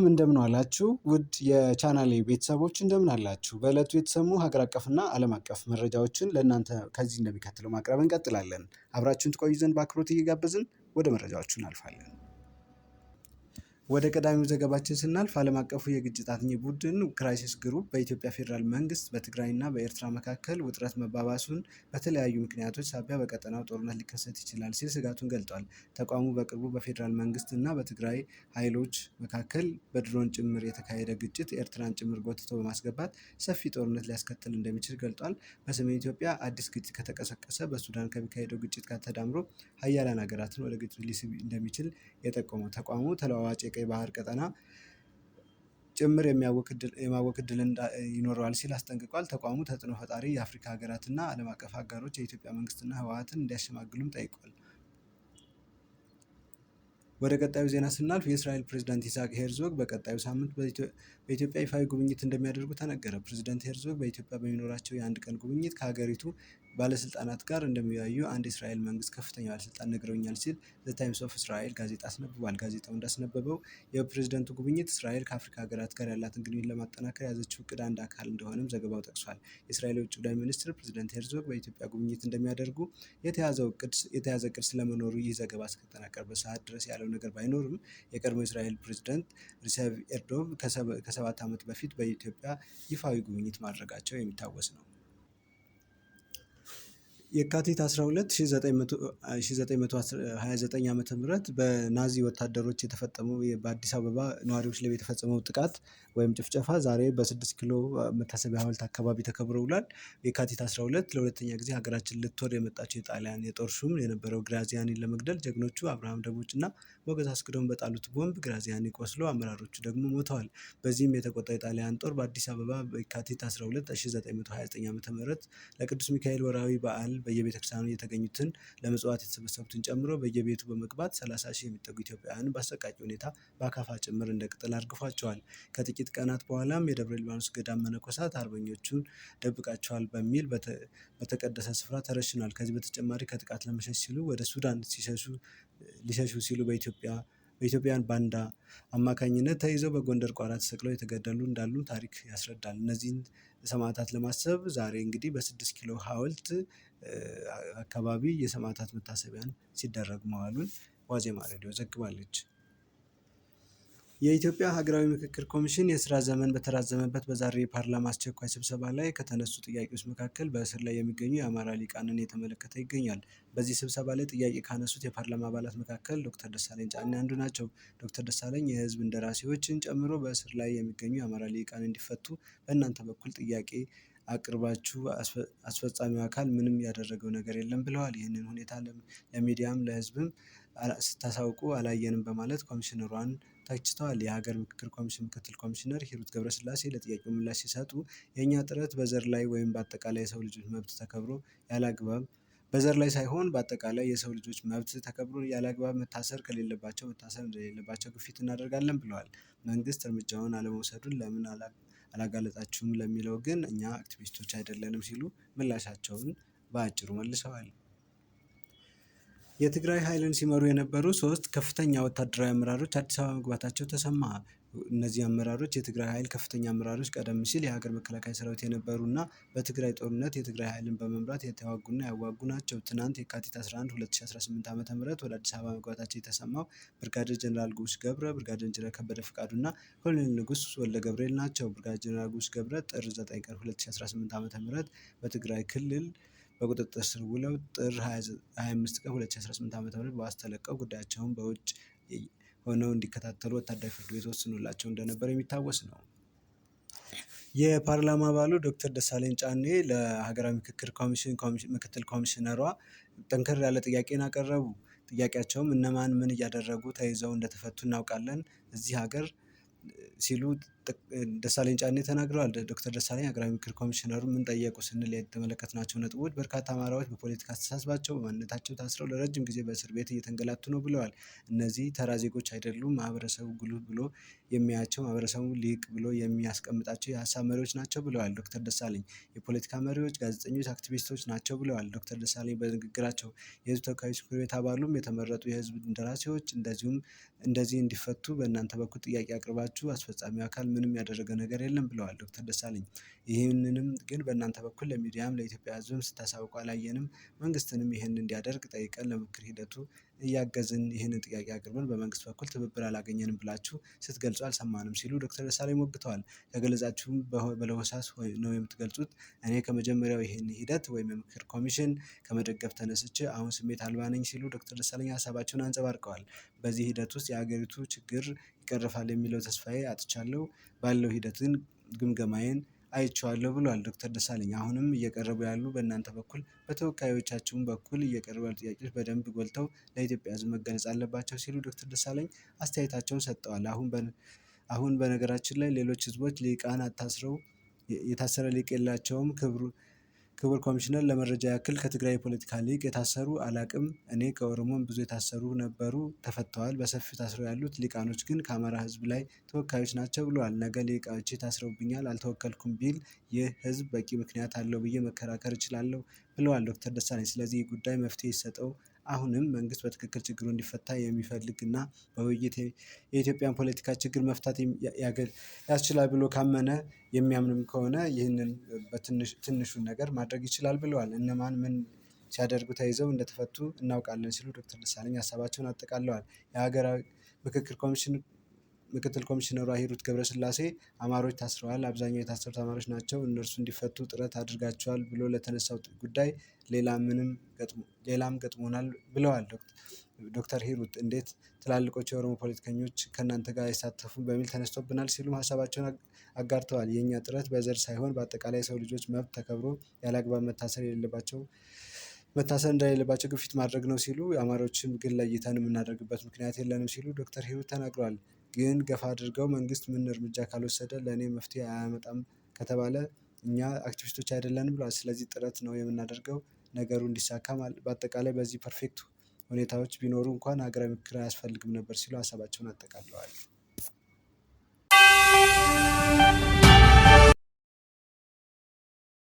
ሰላም እንደምን አላችሁ ውድ የቻናሌ ቤተሰቦች እንደምን አላችሁ? በዕለቱ የተሰሙ ሀገር አቀፍና ዓለም አቀፍ መረጃዎችን ለእናንተ ከዚህ እንደሚከተለው ማቅረብ እንቀጥላለን። አብራችሁን ትቆዩ ዘንድ በአክብሮት እየጋበዝን ወደ መረጃዎቹ እናልፋለን። ወደ ቀዳሚው ዘገባችን ስናልፍ ዓለም አቀፉ የግጭት አጥኚ ቡድን ክራይሲስ ግሩፕ በኢትዮጵያ ፌዴራል መንግስት በትግራይና በኤርትራ መካከል ውጥረት መባባሱን በተለያዩ ምክንያቶች ሳቢያ በቀጠናው ጦርነት ሊከሰት ይችላል ሲል ስጋቱን ገልጧል። ተቋሙ በቅርቡ በፌዴራል መንግስት እና በትግራይ ኃይሎች መካከል በድሮን ጭምር የተካሄደ ግጭት ኤርትራን ጭምር ጎትቶ በማስገባት ሰፊ ጦርነት ሊያስከትል እንደሚችል ገልጧል። በሰሜን ኢትዮጵያ አዲስ ግጭት ከተቀሰቀሰ በሱዳን ከሚካሄደው ግጭት ጋር ተዳምሮ ሀያላን ሀገራትን ወደ ግጭቱ ሊስብ እንደሚችል የጠቆመው ተቋሙ ተለዋዋጭ የቀይ ባህር ቀጠና ጭምር የማወክ ዕድል ይኖረዋል ሲል አስጠንቅቋል። ተቋሙ ተጽዕኖ ፈጣሪ የአፍሪካ ሀገራትና ዓለም አቀፍ አጋሮች የኢትዮጵያ መንግስትና ህወሓትን እንዲያሸማግሉም ጠይቋል። ወደ ቀጣዩ ዜና ስናልፍ የእስራኤል ፕሬዝዳንት ይስሐቅ ሄርዞግ በቀጣዩ ሳምንት በኢትዮጵያ ይፋዊ ጉብኝት እንደሚያደርጉ ተነገረ። ፕሬዝዳንት ሄርዞግ በኢትዮጵያ በሚኖራቸው የአንድ ቀን ጉብኝት ከሀገሪቱ ባለስልጣናት ጋር እንደሚወያዩ አንድ የእስራኤል መንግስት ከፍተኛ ባለስልጣን ነግረውኛል ሲል ዘ ታይምስ ኦፍ እስራኤል ጋዜጣ አስነብቧል። ጋዜጣው እንዳስነበበው የፕሬዝዳንቱ ጉብኝት እስራኤል ከአፍሪካ ሀገራት ጋር ያላትን ግንኙነት ለማጠናከር የያዘችው እቅድ አንድ አካል እንደሆነም ዘገባው ጠቅሷል። የእስራኤል የውጭ ጉዳይ ሚኒስትር ፕሬዝዳንት ሄርዞግ በኢትዮጵያ ጉብኝት እንደሚያደርጉ የተያዘ እቅድ ስለመኖሩ ይህ ዘገባ እስከተጠናቀረበት ሰዓት ድረስ ያለው ነገር ባይኖርም የቀድሞ የእስራኤል ፕሬዝዳንት ሪሴፕ ኤርዶቭ ከ7 ዓመት በፊት በኢትዮጵያ ይፋዊ ጉብኝት ማድረጋቸው የሚታወስ ነው። የካቲት 12 1929 ዓ.ም በናዚ ወታደሮች የተፈጸመው በአዲስ አበባ ነዋሪዎች ላይ የተፈጸመው ጥቃት ወይም ጭፍጨፋ ዛሬ በ6 ኪሎ መታሰቢያ ሐውልት አካባቢ ተከብሮ ውሏል። የካቲት 12 ለሁለተኛ ጊዜ ሀገራችን ልትወር የመጣቸው የጣሊያን የጦር ሹም የነበረው ግራዚያኒን ለመግደል ጀግኖቹ አብርሃም ደቦጭ እና ሞገስ አስገዶም በጣሉት ቦምብ ግራዚያኒ ቆስሎ አመራሮቹ ደግሞ ሞተዋል። በዚህም የተቆጣው የጣሊያን ጦር በአዲስ አበባ በየካቲት 12 1929 ዓ.ም ለቅዱስ ሚካኤል ወርሃዊ በዓል በየቤተክርስቲያኑ የተገኙትን ለምጽዋት የተሰበሰቡትን ጨምሮ በየቤቱ በመግባት 30 ሺህ የሚጠጉ ኢትዮጵያውያን በአሰቃቂ ሁኔታ በአካፋ ጭምር እንደ ቅጠል አርግፏቸዋል። ከጥቂት ቀናት በኋላም የደብረ ሊባኖስ ገዳም መነኮሳት አርበኞቹን ደብቃቸዋል በሚል በተቀደሰ ስፍራ ተረሽኗል። ከዚህ በተጨማሪ ከጥቃት ለመሸሽ ሲሉ ወደ ሱዳን ሊሸሹ ሲሉ በኢትዮጵያውያን ባንዳ አማካኝነት ተይዘው በጎንደር ቋራ ተሰቅለው የተገደሉ እንዳሉ ታሪክ ያስረዳል። እነዚህን ሰማዕታት ለማሰብ ዛሬ እንግዲህ በ6 ኪሎ ሐውልት አካባቢ የሰማዕታት መታሰቢያን ሲደረግ መዋሉን ዋዜማ ሬዲዮ ዘግባለች። የኢትዮጵያ ሀገራዊ ምክክር ኮሚሽን የስራ ዘመን በተራዘመበት በዛሬው የፓርላማ አስቸኳይ ስብሰባ ላይ ከተነሱ ጥያቄዎች መካከል በእስር ላይ የሚገኙ የአማራ ሊቃንን የተመለከተ ይገኛል። በዚህ ስብሰባ ላይ ጥያቄ ካነሱት የፓርላማ አባላት መካከል ዶክተር ደሳለኝ ጫኔ አንዱ ናቸው። ዶክተር ደሳለኝ የህዝብ እንደራሴዎችን ጨምሮ በእስር ላይ የሚገኙ የአማራ ሊቃን እንዲፈቱ በእናንተ በኩል ጥያቄ አቅርባችሁ አስፈጻሚው አካል ምንም ያደረገው ነገር የለም ብለዋል። ይህንን ሁኔታ ለሚዲያም ለህዝብም ስታሳውቁ አላየንም በማለት ኮሚሽነሯን ተችተዋል። የሀገር ምክክር ኮሚሽን ምክትል ኮሚሽነር ሂሩት ገብረስላሴ ለጥያቄው ምላሽ ሲሰጡ የእኛ ጥረት በዘር ላይ ወይም በአጠቃላይ የሰው ልጆች መብት ተከብሮ ያለአግባብ በዘር ላይ ሳይሆን በአጠቃላይ የሰው ልጆች መብት ተከብሮ ያለአግባብ መታሰር ከሌለባቸው መታሰር እንደሌለባቸው ግፊት እናደርጋለን ብለዋል። መንግስት እርምጃውን አለመውሰዱን ለምን አላጋለጣችሁም ለሚለው ግን እኛ አክቲቪስቶች አይደለንም ሲሉ ምላሻቸውን በአጭሩ መልሰዋል። የትግራይ ኃይልን ሲመሩ የነበሩ 3 ከፍተኛ ወታደራዊ አመራሮች አዲስ አበባ መግባታቸው ተሰማ። እነዚህ አመራሮች የትግራይ ኃይል ከፍተኛ አመራሮች ቀደም ሲል የሀገር መከላከያ ሰራዊት የነበሩ እና በትግራይ ጦርነት የትግራይ ኃይልን በመምራት የተዋጉና ያዋጉ ናቸው። ትናንት የካቲት 11 2018 ዓ.ም ወደ አዲስ አበባ መግባታቸው የተሰማው ብርጋዴር ጀነራል ጉስ ገብረ፣ ብርጋዴር ጀነራል ከበደ ፍቃዱ እና ኮሎኔል ንጉስ ወልደ ገብርኤል ናቸው። ብርጋዴር ጀነራል ጉስ ገብረ ጥር 9 ቀን 2018 ዓ.ም በትግራይ ክልል በቁጥጥር ስር ውለው ጥር 25 ቀን 2018 ዓ.ም በዋስ ተለቀው ጉዳያቸውን በውጭ ሆነው እንዲከታተሉ ወታደራዊ ፍርድ ቤት ወስኖላቸው እንደነበር የሚታወስ ነው። የፓርላማ አባሉ ዶክተር ደሳለኝ ጫኔ ለሀገራዊ ምክክር ኮሚሽን ምክትል ኮሚሽነሯ ጠንከር ያለ ጥያቄን አቀረቡ። ጥያቄያቸውም እነማን ምን እያደረጉ ተይዘው እንደተፈቱ እናውቃለን እዚህ ሀገር ሲሉ ደሳለኝ ጫኔ ተናግረዋል። ዶክተር ደሳለኝ ሀገራዊ ምክክር ኮሚሽነሩ ምን ጠየቁ ስንል የተመለከትናቸው ነጥቦች በርካታ አማራዎች በፖለቲካ አስተሳሰባቸው በማንነታቸው ታስረው ለረጅም ጊዜ በእስር ቤት እየተንገላቱ ነው ብለዋል። እነዚህ ተራ ዜጎች አይደሉም። ማህበረሰቡ ጉልህ ብሎ የሚያያቸው ማህበረሰቡ ሊቅ ብሎ የሚያስቀምጣቸው የሀሳብ መሪዎች ናቸው ብለዋል። ዶክተር ደሳለኝ የፖለቲካ መሪዎች፣ ጋዜጠኞች፣ አክቲቪስቶች ናቸው ብለዋል። ዶክተር ደሳለኝ በንግግራቸው የህዝብ ተወካዮች ምክር ቤት አባሉም የተመረጡ የህዝብ እንደራሴዎች እንደዚህ እንዲፈቱ በእናንተ በኩል ጥያቄ አቅርባችሁ ካላችሁ አስፈጻሚው አካል ምንም ያደረገ ነገር የለም ብለዋል ዶክተር ደሳለኝ። ይህንንም ግን በእናንተ በኩል ለሚዲያም ለኢትዮጵያ ሕዝብም ስታሳውቁ አላየንም። መንግስትንም ይህን እንዲያደርግ ጠይቀን ለምክር ሂደቱ እያገዝን ይህንን ጥያቄ አቅርበን በመንግስት በኩል ትብብር አላገኘንም ብላችሁ ስትገልጹ አልሰማንም ሲሉ ዶክተር ደሳለኝ ሞግተዋል። ከገለጻችሁም በለሆሳስ ነው የምትገልጹት። እኔ ከመጀመሪያው ይህን ሂደት ወይም የምክር ኮሚሽን ከመደገፍ ተነስቼ አሁን ስሜት አልባ ነኝ ሲሉ ዶክተር ደሳለኝ ሀሳባቸውን አንጸባርቀዋል። በዚህ ሂደት ውስጥ የሀገሪቱ ችግር ይቀርፋል የሚለው ተስፋዬ አጥቻለሁ። ባለው ሂደት ግን ግምገማዬን አይቼዋለሁ ብሏል ዶክተር ደሳለኝ። አሁንም እየቀረቡ ያሉ በእናንተ በኩል በተወካዮቻችሁም በኩል እየቀረቡ ያሉ ጥያቄዎች በደንብ ጎልተው ለኢትዮጵያ ሕዝብ መገለጽ አለባቸው ሲሉ ዶክተር ደሳለኝ አስተያየታቸውን ሰጥተዋል። አሁን በነገራችን ላይ ሌሎች ሕዝቦች ሊቃን ታስረው የታሰረ ሊቅ የላቸውም። ክቡር ኮሚሽነር ለመረጃ ያክል ከትግራይ የፖለቲካ ሊቅ የታሰሩ አላቅም። እኔ ከኦሮሞም ብዙ የታሰሩ ነበሩ ተፈተዋል። በሰፊው ታስረው ያሉት ሊቃኖች ግን ከአማራ ህዝብ ላይ ተወካዮች ናቸው ብለዋል። ነገ ሊቃዎቼ ታስረውብኛል አልተወከልኩም ቢል ይህ ህዝብ በቂ ምክንያት አለው ብዬ መከራከር እችላለሁ ብለዋል ዶክተር ደሳለኝ። ስለዚህ ይህ ጉዳይ መፍትሄ ይሰጠው። አሁንም መንግስት በትክክል ችግሩ እንዲፈታ የሚፈልግ እና በውይይት የኢትዮጵያን ፖለቲካ ችግር መፍታት ያስችላል ብሎ ካመነ የሚያምንም ከሆነ ይህንን ትንሹን ነገር ማድረግ ይችላል ብለዋል። እነማን ምን ሲያደርጉ ተይዘው እንደተፈቱ እናውቃለን ሲሉ ዶክተር ደሳለኝ ሀሳባቸውን አጠቃለዋል። የሀገራዊ ምክክር ኮሚሽን ምክትል ኮሚሽነሯ ሂሩት ገብረስላሴ አማሮች ታስረዋል፣ አብዛኛው የታሰሩት አማሮች ናቸው፣ እነርሱ እንዲፈቱ ጥረት አድርጋቸዋል ብሎ ለተነሳው ጉዳይ ሌላም ገጥሞናል ብለዋል። ዶክተር ሂሩት እንዴት ትላልቆቹ የኦሮሞ ፖለቲከኞች ከእናንተ ጋር አይሳተፉም በሚል ተነስቶብናል ሲሉም ሀሳባቸውን አጋርተዋል። የእኛ ጥረት በዘር ሳይሆን በአጠቃላይ የሰው ልጆች መብት ተከብሮ ያለአግባብ መታሰር እንደሌለባቸው ግፊት ማድረግ ነው ሲሉ፣ የአማሮችን ግን ለይተን የምናደርግበት ምክንያት የለንም ሲሉ ዶክተር ሂሩት ተናግረዋል። ግን ገፋ አድርገው መንግስት ምን እርምጃ ካልወሰደ ለእኔ መፍትሄ አያመጣም ከተባለ እኛ አክቲቪስቶች አይደለንም ብለዋል። ስለዚህ ጥረት ነው የምናደርገው ነገሩ እንዲሳካ። በአጠቃላይ በዚህ ፐርፌክት ሁኔታዎች ቢኖሩ እንኳን ሀገራዊ ምክክር አያስፈልግም ነበር ሲሉ ሀሳባቸውን አጠቃለዋል።